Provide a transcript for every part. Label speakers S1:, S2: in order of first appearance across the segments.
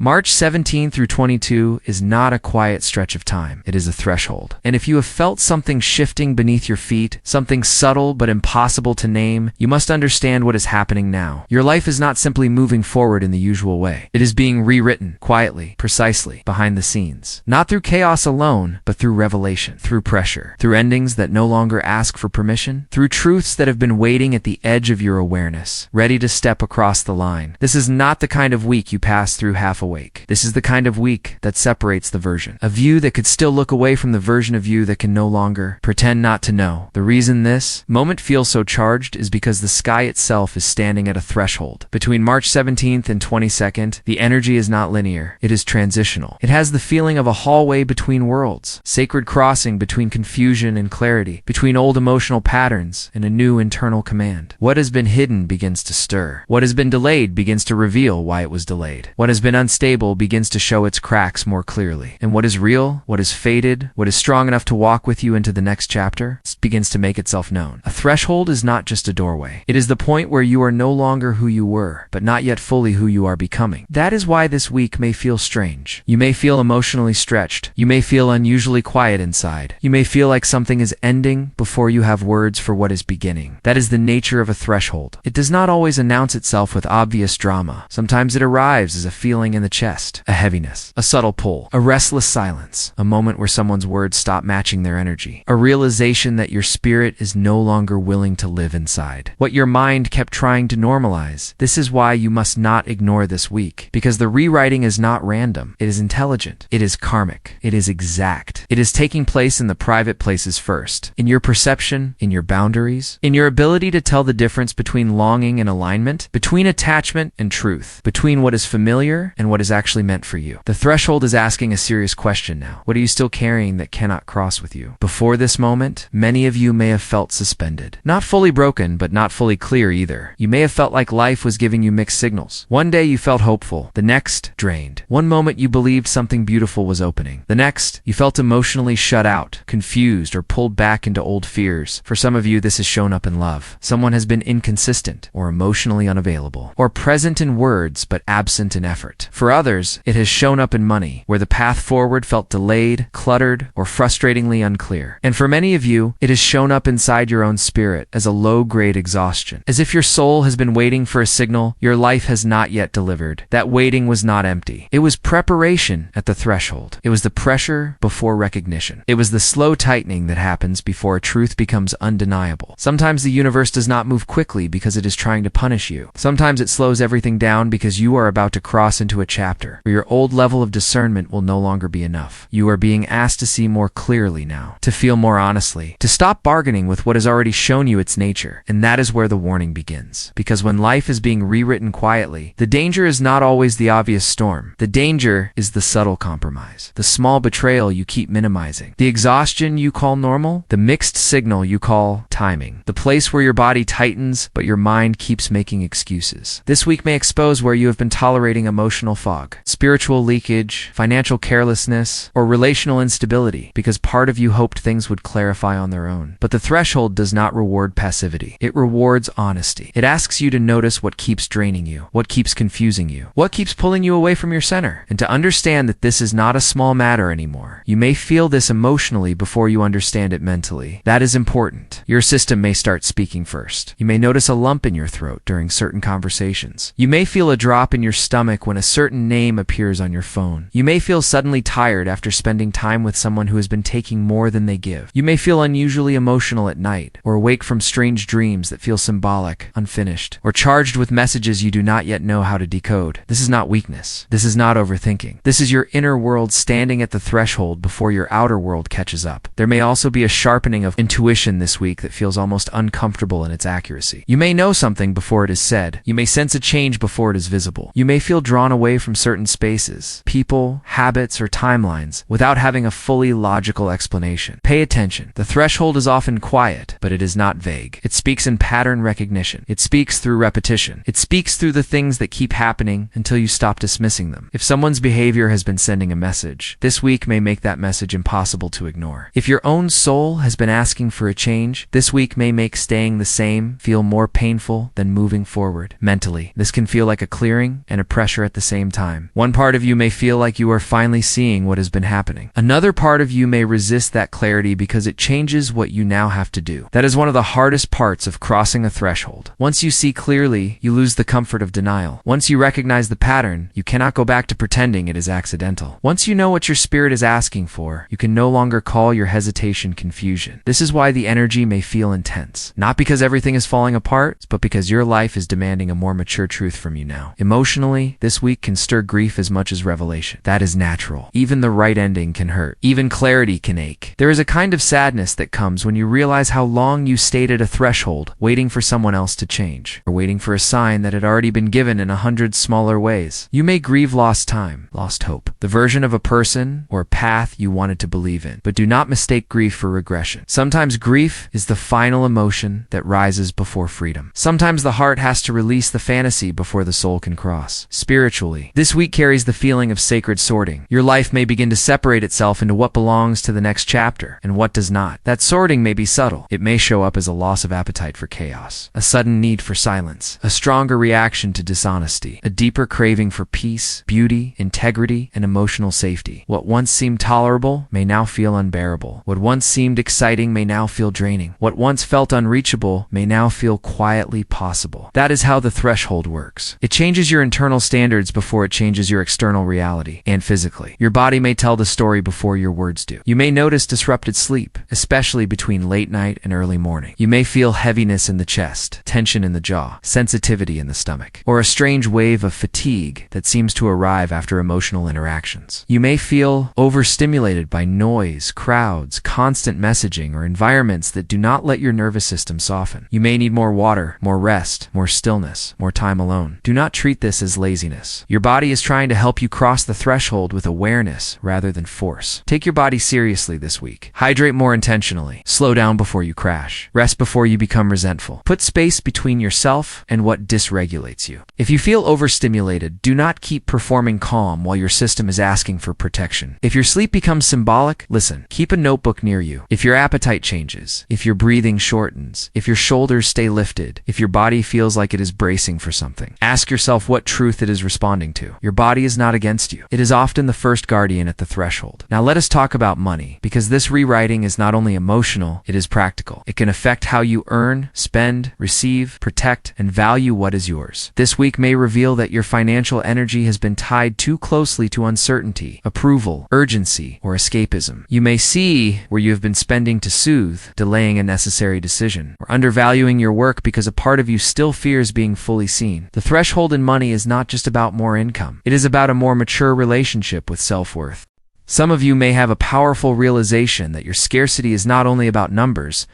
S1: March 17 through 22 is not a quiet stretch of time. It is a threshold. And if you have felt something shifting beneath your feet, something subtle but impossible to name, you must understand what is happening now. Your life is not simply moving forward in the usual way. It is being rewritten, quietly, precisely, behind the scenes. Not through chaos alone, but through revelation, through pressure, through endings that no longer ask for permission, through truths that have been waiting at the edge of your awareness, ready to step across the line. This is not the kind of week you pass through half awake. This is the kind of week that separates the version of you that could still look away from the version of you that can no longer pretend not to know. The reason this moment feels so charged is because the sky itself is standing at a threshold. Between March 17th and 22nd, the energy is not linear. It is transitional. It has the feeling of a hallway between worlds, sacred crossing between confusion and clarity, between old emotional patterns and a new internal command. What has been hidden begins to stir. What has been delayed begins to reveal why it was delayed. What has been unstable begins to show its cracks more clearly. And what is real, what is faded, what is strong enough to walk with you into the next chapter, begins to make itself known. A threshold is not just a doorway. It is the point where you are no longer who you were, but not yet fully who you are becoming. That is why this week may feel strange. You may feel emotionally stretched. You may feel unusually quiet inside. You may feel like something is ending before you have words for what is beginning. That is the nature of a threshold. It does not always announce itself with obvious drama. Sometimes it arrives as a feeling in the chest, a heaviness, a subtle pull, a restless silence, a moment where someone's words stop matching their energy, a realization that your spirit is no longer willing to live inside what your mind kept trying to normalize. This is why you must not ignore this week, because the rewriting is not random. It is intelligent. It is karmic. It is exact. It is taking place in the private places first, in your perception, in your boundaries, in your ability to tell the difference between longing and alignment, between attachment and truth, between what is familiar and what is actually meant for you. The threshold is asking a serious question now. What are you still carrying that cannot cross with you? Before this moment, many of you may have felt suspended. Not fully broken, but not fully clear either. You may have felt like life was giving you mixed signals. One day you felt hopeful, the next, drained. One moment you believed something beautiful was opening. The next, you felt emotionally shut out, confused, or pulled back into old fears. For some of you, this has shown up in love. Someone has been inconsistent, or emotionally unavailable, or present in words but absent in effort. For others, it has shown up in money, where the path forward felt delayed, cluttered, or frustratingly unclear. And for many of you, it has shown up inside your own spirit as a low-grade exhaustion. As if your soul has been waiting for a signal your life has not yet delivered. That waiting was not empty. It was preparation at the threshold. It was the pressure before recognition. It was the slow tightening that happens before a truth becomes undeniable. Sometimes the universe does not move quickly because it is trying to punish you. Sometimes it slows everything down because you are about to cross into a chapter where your old level of discernment will no longer be enough. You are being asked to see more clearly now, to feel more honestly, to stop bargaining with what has already shown you its nature. And that is where the warning begins. Because when life is being rewritten quietly, the danger is not always the obvious storm. The danger is the subtle compromise, the small betrayal you keep minimizing, the exhaustion you call normal, the mixed signal you call timing, the place where your body tightens but your mind keeps making excuses. This week may expose where you have been tolerating emotional fog, spiritual leakage, financial carelessness, or relational instability because part of you hoped things would clarify on their own. But the threshold does not reward passivity. It rewards honesty. It asks you to notice what keeps draining you, what keeps confusing you, what keeps pulling you away from your center, and to understand that this is not a small matter anymore. You may feel this emotionally before you understand it mentally. That is important. Your system may start speaking first. You may notice a lump in your throat during certain conversations. You may feel a drop in your stomach when a certain name appears on your phone. You may feel suddenly tired after spending time with someone who has been taking more than they give. You may feel unusually emotional at night, or awake from strange dreams that feel symbolic, unfinished, or charged with messages you do not yet know how to decode. This is not weakness. This is not overthinking. This is your inner world standing at the threshold before your outer world catches up. There may also be a sharpening of intuition this week that feels almost uncomfortable in its accuracy. You may know something before it is said. You may sense a change before it is visible. You may feel drawn away from certain spaces, people, habits, or timelines without having a fully logical explanation. Pay attention. The threshold is often quiet, but it is not vague. It speaks in pattern recognition. It speaks through repetition. It speaks through the things that keep happening until you stop dismissing them. If someone's behavior has been sending a message, this week may make that message impossible to ignore. If your own soul has been asking for a change, this week may make staying the same feel more painful than moving forward. Mentally, this can feel like a clearing and a pressure at the same time. One One part of you may feel like you are finally seeing what has been happening. Another part of you may resist that clarity because it changes what you now have to do. That is one of the hardest parts of crossing a threshold. Once you see clearly, you lose the comfort of denial. Once you recognize the pattern, you cannot go back to pretending it is accidental. Once you know what your spirit is asking for, you can no longer call your hesitation confusion. This is why the energy may feel intense. Not because everything is falling apart, but because your life is demanding a more mature truth from you now. Emotionally, this week can stir grief as much as revelation. That is natural. Even the right ending can hurt. Even clarity can ache. There is a kind of sadness that comes when you realize how long you stayed at a threshold, waiting for someone else to change, or waiting for a sign that had already been given in 100 smaller ways. You may grieve lost time, lost hope, the version of a person or path you wanted to believe in, but do not mistake grief for regression. Sometimes grief is the final emotion that rises before freedom. Sometimes the heart has to release the fantasy before the soul can cross. Spiritually, this week carries the feeling of sacred sorting. Your life may begin to separate itself into what belongs to the next chapter and what does not. That sorting may be subtle. It may show up as a loss of appetite for chaos, a sudden need for silence, a stronger reaction to dishonesty, a deeper craving for peace, beauty, integrity, and emotional safety. What once seemed tolerable may now feel unbearable. What once seemed exciting may now feel draining. What once felt unreachable may now feel quietly possible. That is how the threshold works. It changes your internal standards before it changes your external reality. And physically, your body may tell the story before your words do. You may notice disrupted sleep, especially between late night and early morning. You may feel heaviness in the chest, tension in the jaw, sensitivity in the stomach, or a strange wave of fatigue that seems to arrive after emotional interactions. You may feel overstimulated by noise, crowds, constant messaging, or environments that do not let your nervous system soften. You may need more water, more rest, more stillness, more time alone. Do not treat this as laziness. Your body is trying to help you cross the threshold with awareness rather than force. Take your body seriously this week. Hydrate more intentionally. Slow down before you crash. Rest before you become resentful. Put space between yourself and what dysregulates you. If you feel overstimulated, do not keep performing calm while your system is asking for protection. If your sleep becomes symbolic, listen. Keep a notebook near you. If your appetite changes, if your breathing shortens, if your shoulders stay lifted, if your body feels like it is bracing for something, ask yourself what truth it is responding to. Your body is not against you. It is often the first guardian at the threshold. Now let us talk about money, because this rewriting is not only emotional, it is practical. It can affect how you earn, spend, receive, protect, and value what is yours. This week may reveal that your financial energy has been tied too closely to uncertainty, approval, urgency, or escapism. You may see where you have been spending to soothe, delaying a necessary decision, or undervaluing your work because a part of you still fears being fully seen. The threshold in money is not just about more income. It is about a more mature relationship with self-worth. Some of you may have a powerful realization that your scarcity is not only about numbers,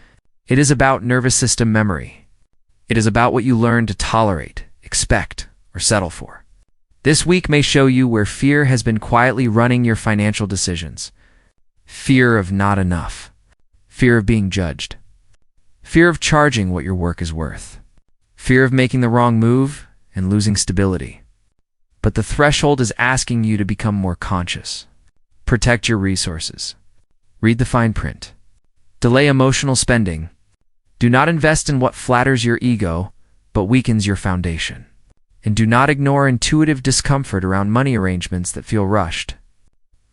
S1: it is about nervous system memory. It is about what you learn to tolerate, expect, or settle for. This week may show you where fear has been quietly running your financial decisions. Fear of not enough. Fear of being judged. Fear of charging what your work is worth. Fear of making the wrong move and losing stability. But the threshold is asking you to become more conscious. Protect your resources. Read the fine print. Delay emotional spending. Do not invest in what flatters your ego, but weakens your foundation. And do not ignore intuitive discomfort around money arrangements that feel rushed,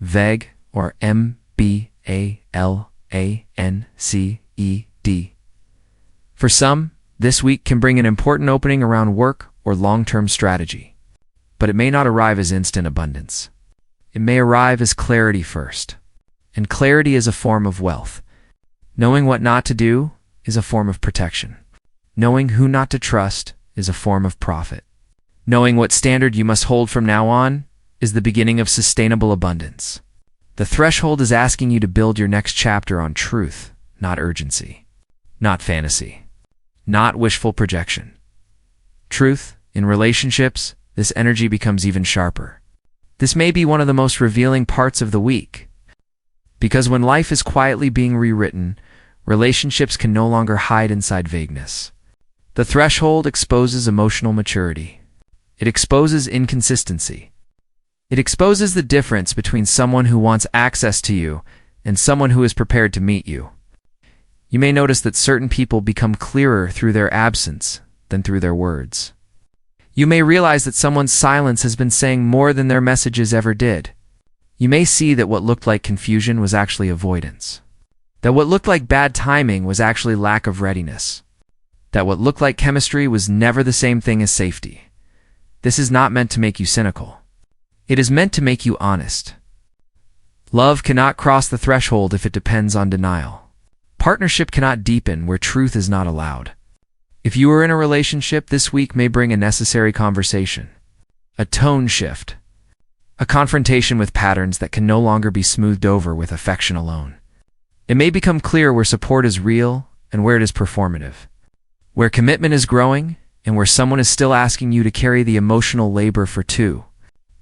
S1: vague, or MBALANCED. For some, this week can bring an important opening around work or long-term strategy, but it may not arrive as instant abundance. It may arrive as clarity first, and clarity is a form of wealth. Knowing what not to do is a form of protection. Knowing who not to trust is a form of profit. Knowing what standard you must hold from now on is the beginning of sustainable abundance. The threshold is asking you to build your next chapter on truth, not urgency, not fantasy, not wishful projection. Truth, in relationships, this energy becomes even sharper. This may be one of the most revealing parts of the week, because when life is quietly being rewritten, relationships can no longer hide inside vagueness. The threshold exposes emotional maturity. It exposes inconsistency. It exposes the difference between someone who wants access to you and someone who is prepared to meet you. You may notice that certain people become clearer through their absence than through their words. You may realize that someone's silence has been saying more than their messages ever did. You may see that what looked like confusion was actually avoidance. That what looked like bad timing was actually lack of readiness. That what looked like chemistry was never the same thing as safety. This is not meant to make you cynical. It is meant to make you honest. Love cannot cross the threshold if it depends on denial. Partnership cannot deepen where truth is not allowed. If you are in a relationship, this week may bring a necessary conversation, a tone shift, a confrontation with patterns that can no longer be smoothed over with affection alone. It may become clear where support is real and where it is performative, where commitment is growing and where someone is still asking you to carry the emotional labor for two.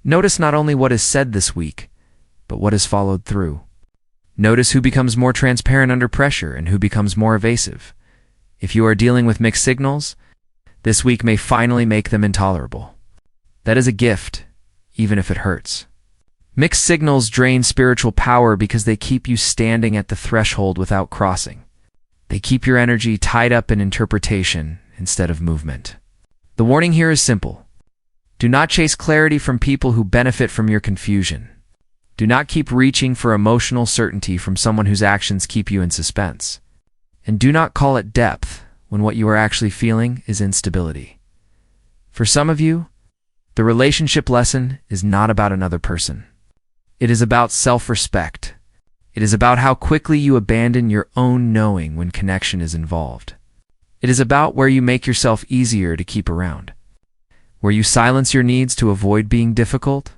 S1: Notice not only what is said this week, but what is followed through. Notice who becomes more transparent under pressure and who becomes more evasive. If you are dealing with mixed signals, this week may finally make them intolerable. That is a gift, even if it hurts. Mixed signals drain spiritual power because they keep you standing at the threshold without crossing. They keep your energy tied up in interpretation instead of movement. The warning here is simple. Do not chase clarity from people who benefit from your confusion. Do not keep reaching for emotional certainty from someone whose actions keep you in suspense. And do not call it depth when what you are actually feeling is instability. For some of you, the relationship lesson is not about another person. It is about self-respect. It is about how quickly you abandon your own knowing when connection is involved. It is about where you make yourself easier to keep around, where you silence your needs to avoid being difficult,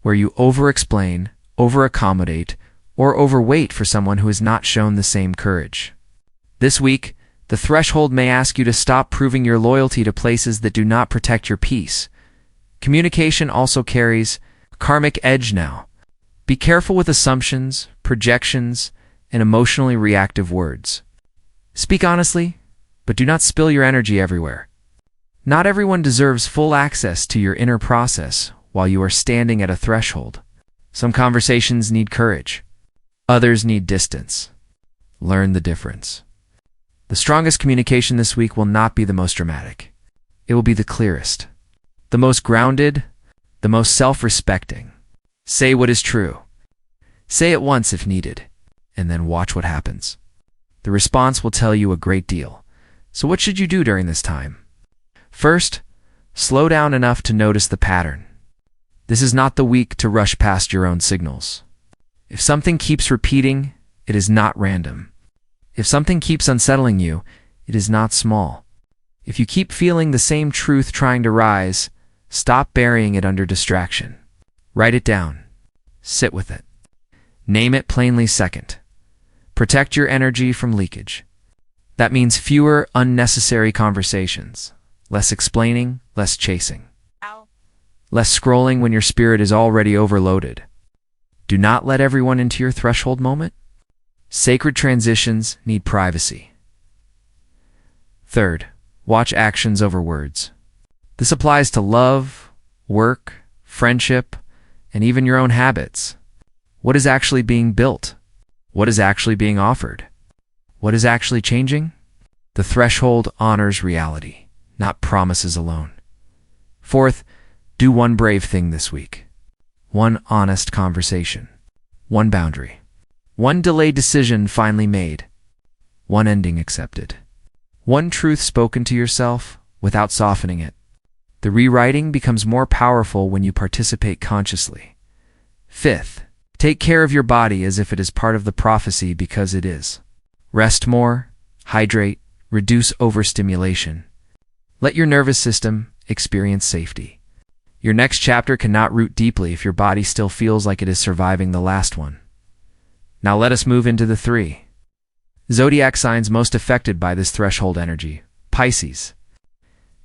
S1: where you over-explain, over-accommodate, or overweight for someone who has not shown the same courage. This week, the threshold may ask you to stop proving your loyalty to places that do not protect your peace. Communication also carries karmic edge now. Be careful with assumptions, projections, and emotionally reactive words. Speak honestly, but do not spill your energy everywhere. Not everyone deserves full access to your inner process while you are standing at a threshold. Some conversations need courage. Others need distance. Learn the difference. The strongest communication this week will not be the most dramatic. It will be the clearest, the most grounded, the most self-respecting. Say what is true. Say it once if needed, and then watch what happens. The response will tell you a great deal. So what should you do during this time? First, slow down enough to notice the pattern. This is not the week to rush past your own signals. If something keeps repeating, it is not random. If something keeps unsettling you, it is not small. If you keep feeling the same truth trying to rise, stop burying it under distraction. Write it down. Sit with it. Name it plainly second. Protect your energy from leakage. That means fewer unnecessary conversations, less explaining, less chasing. Less scrolling when your spirit is already overloaded. Do not let everyone into your threshold moment. Sacred transitions need privacy. Third, watch actions over words. This applies to love, work, friendship, and even your own habits. What is actually being built? What is actually being offered? What is actually changing? The threshold honors reality, not promises alone. Fourth, do one brave thing this week. One honest conversation. One boundary. One delayed decision finally made. One ending accepted. One truth spoken to yourself without softening it. The rewriting becomes more powerful when you participate consciously. Fifth, take care of your body as if it is part of the prophecy because it is. Rest more, hydrate, reduce overstimulation. Let your nervous system experience safety. Your next chapter cannot root deeply if your body still feels like it is surviving the last one. Now let us move into the 3 Zodiac signs most affected by this threshold energy. Pisces.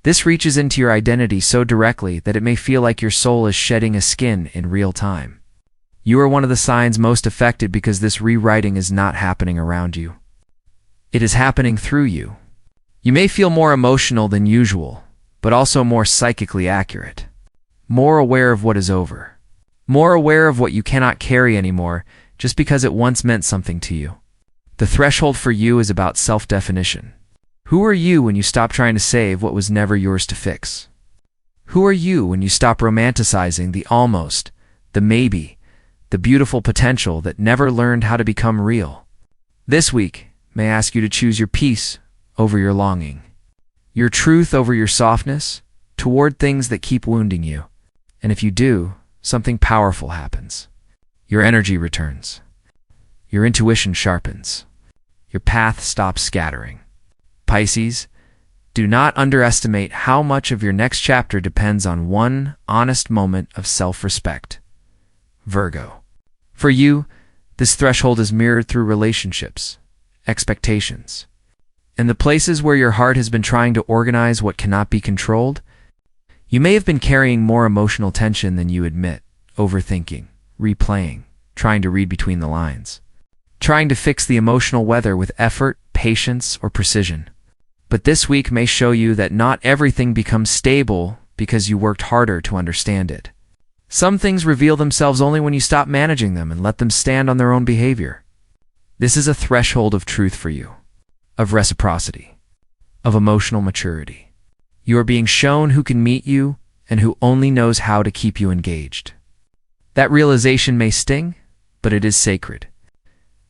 S1: This reaches into your identity so directly that it may feel like your soul is shedding a skin in real time. You are one of the signs most affected because this rewriting is not happening around you. It is happening through you. You may feel more emotional than usual, but also more psychically accurate. More aware of what is over. More aware of what you cannot carry anymore just because it once meant something to you. The threshold for you is about self-definition. Who are you when you stop trying to save what was never yours to fix? Who are you when you stop romanticizing the almost, the maybe, the beautiful potential that never learned how to become real? This week may ask you to choose your peace over your longing, your truth over your softness, toward things that keep wounding you. And if you do, something powerful happens. Your energy returns. Your intuition sharpens. Your path stops scattering. Pisces, do not underestimate how much of your next chapter depends on one honest moment of self-respect. Virgo, for you, this threshold is mirrored through relationships, expectations, and the places where your heart has been trying to organize what cannot be controlled. You may have been carrying more emotional tension than you admit, overthinking, replaying, trying to read between the lines, trying to fix the emotional weather with effort, patience, or precision. But this week may show you that not everything becomes stable because you worked harder to understand it. Some things reveal themselves only when you stop managing them and let them stand on their own behavior. This is a threshold of truth for you, of reciprocity, of emotional maturity. You are being shown who can meet you and who only knows how to keep you engaged. That realization may sting, but it is sacred.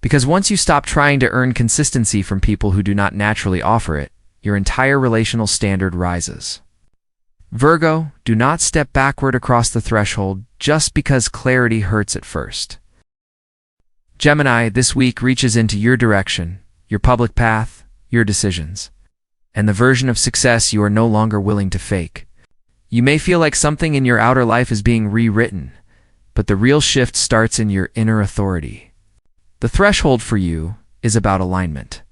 S1: Because once you stop trying to earn consistency from people who do not naturally offer it, your entire relational standard rises. Virgo, do not step backward across the threshold just because clarity hurts at first. Gemini, this week reaches into your direction, your public path, your decisions, and the version of success you are no longer willing to fake. You may feel like something in your outer life is being rewritten, but the real shift starts in your inner authority. The threshold for you is about alignment.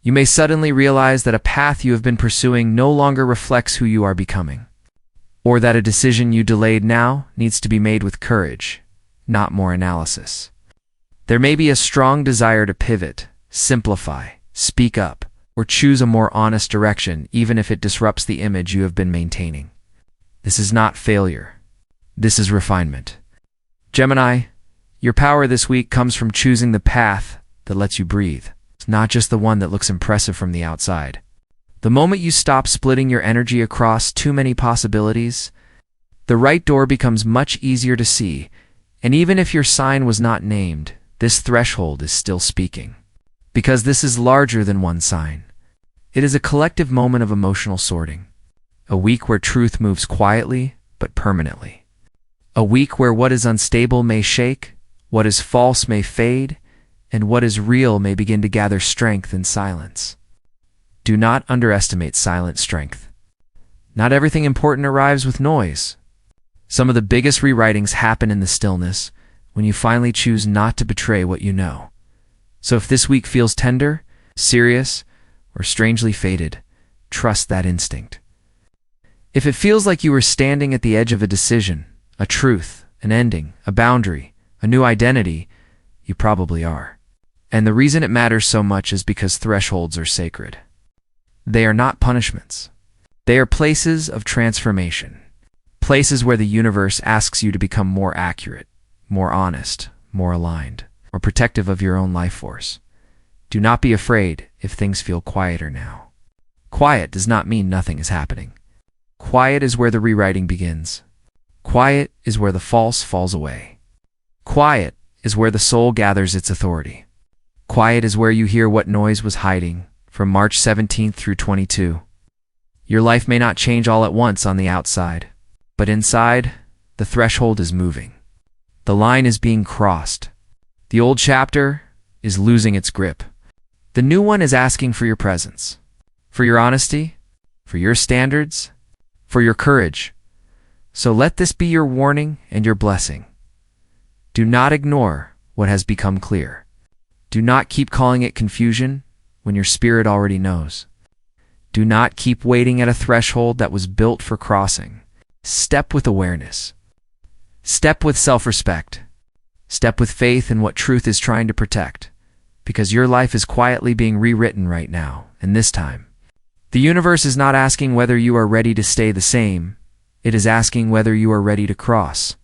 S1: You may suddenly realize that a path you have been pursuing no longer reflects who you are becoming, or that a decision you delayed now needs to be made with courage, not more analysis. There may be a strong desire to pivot, simplify, speak up, or choose a more honest direction even if it disrupts the image you have been maintaining. This is not failure. This is refinement. Gemini, your power this week comes from choosing the path that lets you breathe, not just the one that looks impressive from the outside. The moment you stop splitting your energy across too many possibilities, the right door becomes much easier to see, and even if your sign was not named, this threshold is still speaking. Because this is larger than one sign. It is a collective moment of emotional sorting. A week where truth moves quietly, but permanently. A week where what is unstable may shake, what is false may fade, and what is real may begin to gather strength in silence. Do not underestimate silent strength. Not everything important arrives with noise. Some of the biggest rewritings happen in the stillness, when you finally choose not to betray what you know. So if this week feels tender, serious, or strangely fated, trust that instinct. If it feels like you are standing at the edge of a decision, a truth, an ending, a boundary, a new identity, you probably are. And the reason it matters so much is because thresholds are sacred. They are not punishments. They are places of transformation. Places where the universe asks you to become more accurate, more honest, more aligned, or protective of your own life force. Do not be afraid if things feel quieter now. Quiet does not mean nothing is happening. Quiet is where the rewriting begins. Quiet is where the false falls away. Quiet is where the soul gathers its authority. Quiet is where you hear what noise was hiding, from March 17th through 22. Your life may not change all at once on the outside, but inside, the threshold is moving. The line is being crossed. The old chapter is losing its grip. The new one is asking for your presence, for your honesty, for your standards, for your courage. So let this be your warning and your blessing. Do not ignore what has become clear. Do not keep calling it confusion when your spirit already knows. Do not keep waiting at a threshold that was built for crossing. Step with awareness. Step with self-respect. Step with faith in what truth is trying to protect. Because your life is quietly being rewritten right now, and this time. The universe is not asking whether you are ready to stay the same. It is asking whether you are ready to cross.